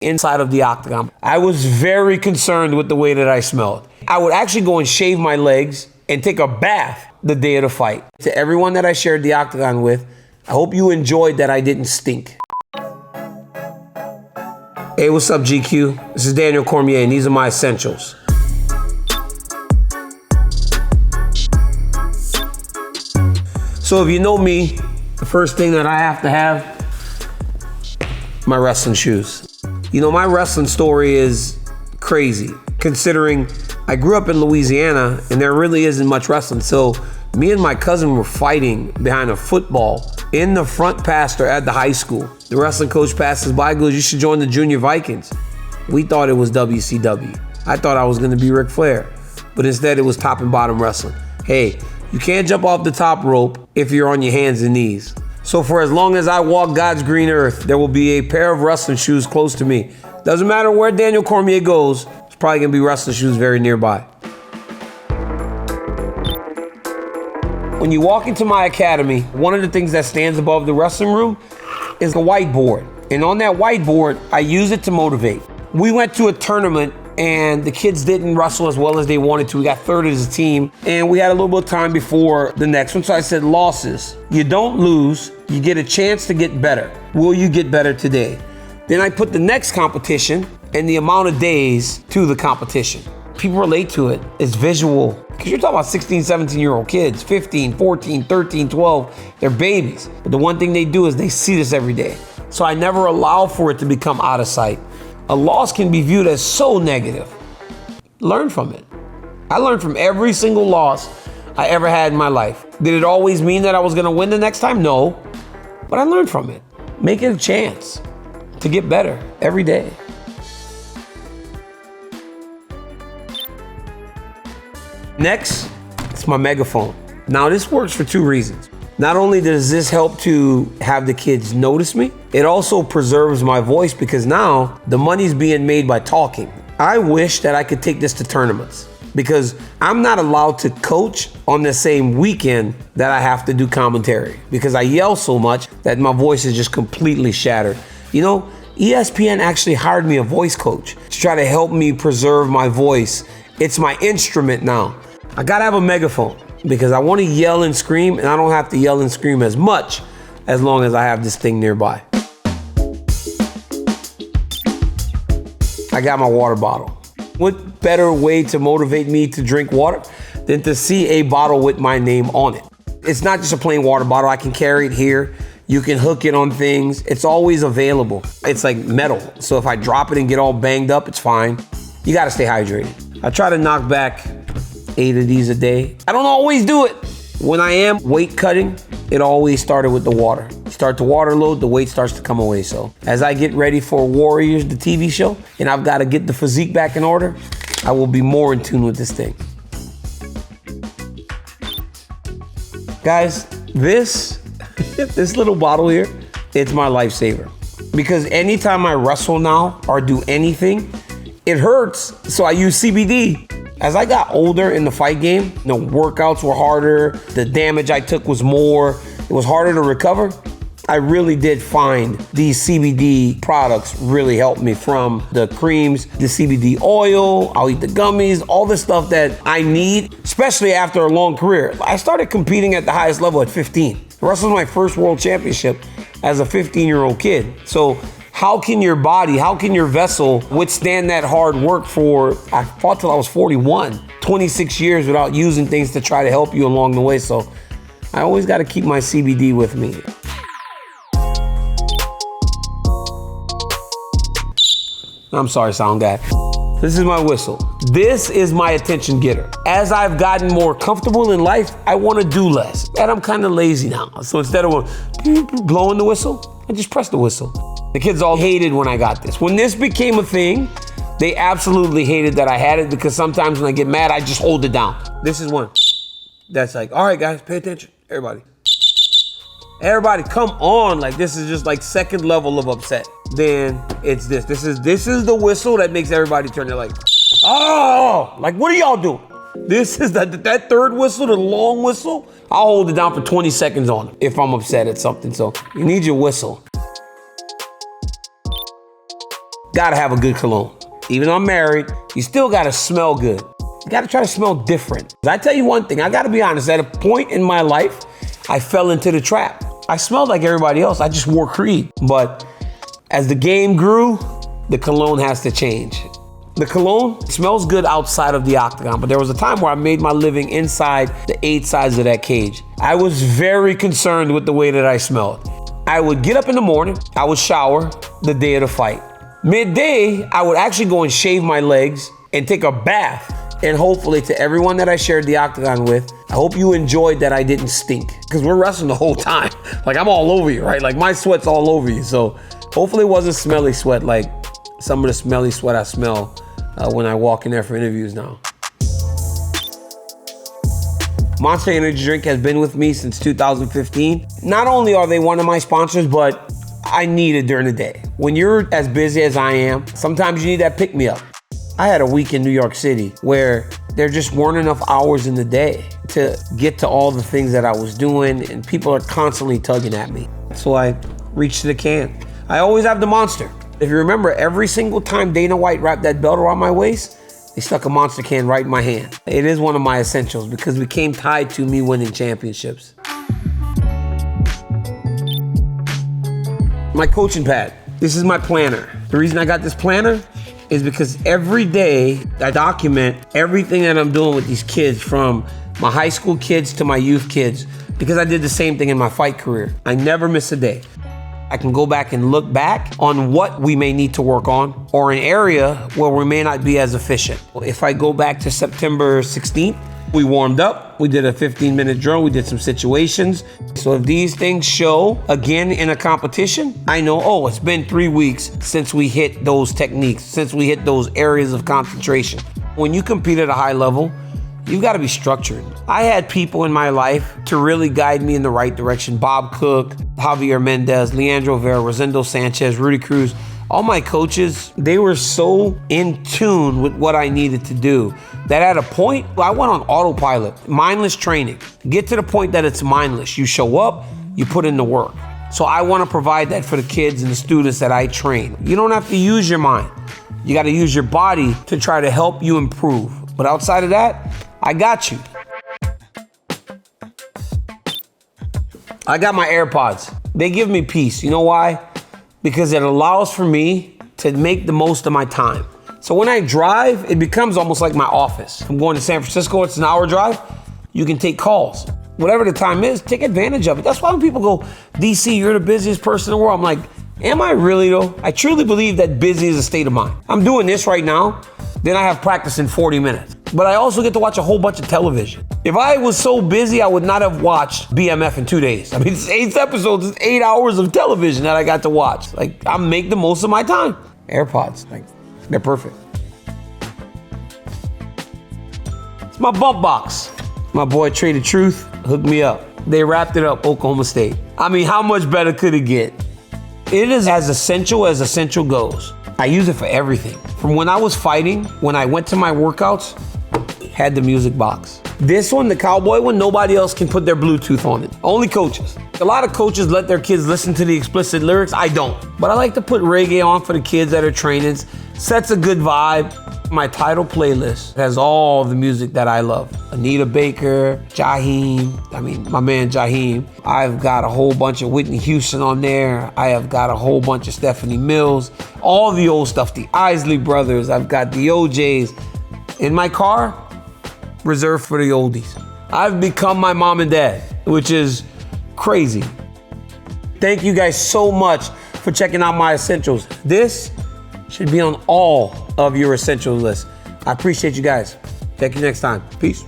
inside of the octagon. I was very concerned with the way that I smelled. I would actually go and shave my legs and take a bath the day of the fight. To everyone that I shared the octagon with, I hope you enjoyed that I didn't stink. Hey, what's up, GQ? This is Daniel Cormier, and these are my essentials. So if you know me, the first thing that I have to have, my wrestling shoes. You know, my wrestling story is crazy, considering I grew up in Louisiana and there really isn't much wrestling. So me and my cousin were fighting behind a football in the front pasture at the high school. The wrestling coach passes by, goes, "You should join the Junior Vikings." We thought it was WCW. I thought I was gonna be Ric Flair, but instead it was top and bottom wrestling. Hey, you can't jump off the top rope if you're on your hands and knees. So for as long as I walk God's green earth, there will be a pair of wrestling shoes close to me. Doesn't matter where Daniel Cormier goes, there's probably gonna be wrestling shoes very nearby. When you walk into my academy, one of the things that stands above the wrestling room is a whiteboard. And on that whiteboard, I use it to motivate. We went to a tournament and the kids didn't wrestle as well as they wanted to. We got third as a team, and we had a little bit of time before the next one. So I said, losses. You don't lose, you get a chance to get better. Will you get better today? Then I put the next competition and the amount of days to the competition. People relate to it. It's visual. Because you're talking about 16, 17-year-old kids, 15, 14, 13, 12, they're babies. But the one thing they do is they see this every day. So I never allow for it to become out of sight. A loss can be viewed as so negative. Learn from it. I learned from every single loss I ever had in my life. Did it always mean that I was gonna win the next time? No, but I learned from it. Make it a chance to get better every day. Next, it's my megaphone. Now this works for two reasons. Not only does this help to have the kids notice me, it also preserves my voice because now the money's being made by talking. I wish that I could take this to tournaments because I'm not allowed to coach on the same weekend that I have to do commentary because I yell so much that my voice is just completely shattered. You know, ESPN actually hired me a voice coach to try to help me preserve my voice. It's my instrument now. I gotta have a megaphone, because I want to yell and scream, and I don't have to yell and scream as much as long as I have this thing nearby. I got my water bottle. What better way to motivate me to drink water than to see a bottle with my name on it? It's not just a plain water bottle. I can carry it here. You can hook it on things. It's always available. It's like metal. So if I drop it and get all banged up, it's fine. You got to stay hydrated. I try to knock back 8 of these a day. I don't always do it. When I am weight cutting, it always started with the water. Start to water load, the weight starts to come away. So as I get ready for Warriors, the TV show, and I've got to get the physique back in order, I will be more in tune with this thing. Guys, this little bottle here, it's my lifesaver. Because anytime I wrestle now or do anything, it hurts, so I use CBD. As I got older in the fight game, the workouts were harder, the damage I took was more, it was harder to recover. I really did find these CBD products really helped me, from the creams, the CBD oil, I'll eat the gummies, all the stuff that I need, especially after a long career. I started competing at the highest level at 15. I wrestled my first world championship as a 15-year-old kid. So how can your body, how can your vessel withstand that hard work for, I fought till I was 41, 26 years without using things to try to help you along the way. So I always got to keep my CBD with me. I'm sorry, sound guy. This is my whistle. This is my attention getter. As I've gotten more comfortable in life, I want to do less. And I'm kind of lazy now. So instead of blowing the whistle, I just press the whistle. The kids all hated when I got this. When this became a thing, they absolutely hated that I had it, because sometimes when I get mad, I just hold it down. This is one. That's like, all right, guys, pay attention. Everybody. Everybody, come on. Like, this is just like second level of upset. Then it's this. This is the whistle that makes everybody turn their like, oh, like, what are y'all doing? This is that third whistle, the long whistle. I'll hold it down for 20 seconds on it if I'm upset at something. So you need your whistle. gotta have a good cologne. Even though I'm married, you still gotta smell good. You gotta try to smell different. I tell you one thing, I gotta be honest, at a point in my life, I fell into the trap. I smelled like everybody else, I just wore Creed. But as the game grew, the cologne has to change. The cologne smells good outside of the octagon, but there was a time where I made my living inside the 8 sides of that cage. I was very concerned with the way that I smelled. I would get up in the morning, I would shower the day of the fight. Midday, I would actually go and shave my legs and take a bath. And hopefully to everyone that I shared the octagon with, I hope you enjoyed that I didn't stink. Because we're wrestling the whole time. Like I'm all over you, right? Like my sweat's all over you. So hopefully it wasn't smelly sweat like some of the smelly sweat I smell when I walk in there for interviews now. Monster Energy Drink has been with me since 2015. Not only are they one of my sponsors, but I need it during the day. When you're as busy as I am, sometimes you need that pick-me-up. I had a week in New York City where there just weren't enough hours in the day to get to all the things that I was doing, and people are constantly tugging at me. So I reached to the can. I always have the Monster. If you remember, every single time Dana White wrapped that belt around my waist, they stuck a Monster can right in my hand. It is one of my essentials because it became tied to me winning championships. My coaching pad. This is my planner. The reason I got this planner is because every day I document everything that I'm doing with these kids, from my high school kids to my youth kids, because I did the same thing in my fight career. I never miss a day. I can go back and look back on what we may need to work on, or an area where we may not be as efficient. If I go back to September 16th, we warmed up, we did a 15-minute drill, we did some situations. So if these things show again in a competition, I know, oh, it's been 3 weeks since we hit those techniques, since we hit those areas of concentration. When you compete at a high level, you've got to be structured. I had people in my life to really guide me in the right direction. Bob Cook, Javier Mendez, Leandro Vera, Rosendo Sanchez, Rudy Cruz. All my coaches, they were so in tune with what I needed to do that at a point, I went on autopilot, mindless training. Get to the point that it's mindless. You show up, you put in the work. So I want to provide that for the kids and the students that I train. You don't have to use your mind. You got to use your body to try to help you improve. But outside of that, I got you. I got my Airpods. They give me peace. You know why? Because it allows for me to make the most of my time. So when I drive, it becomes almost like my office. I'm going to San Francisco, it's an hour drive. You can take calls. Whatever the time is, take advantage of it. That's why when people go, DC, you're the busiest person in the world. I'm like, am I really though? I truly believe that busy is a state of mind. I'm doing this right now, then I have practice in 40 minutes. But I also get to watch a whole bunch of television. If I was so busy, I would not have watched BMF in 2 days. I mean, it's 8 episodes, it's 8 hours of television that I got to watch. Like, I make the most of my time. AirPods, like, they're perfect. It's my bump box. My boy Traded Truth hooked me up. They wrapped it up, Oklahoma State. I mean, how much better could it get? It is as essential goes. I use it for everything. From when I was fighting, when I went to my workouts, had the music box. This one, the cowboy one, nobody else can put their Bluetooth on it. Only coaches. A lot of coaches let their kids listen to the explicit lyrics. I don't. But I like to put reggae on for the kids that are training. Sets a good vibe. My title playlist has all the music that I love. Anita Baker, my man Jaheim. I've got a whole bunch of Whitney Houston on there. I have got a whole bunch of Stephanie Mills. All the old stuff, the Isley Brothers. I've got the OJs. In my car, reserved for the oldies. I've become my mom and dad, which is crazy. Thank you guys so much for checking out my essentials. This should be on all of your essential lists. I appreciate you guys. Thank you next time. Peace.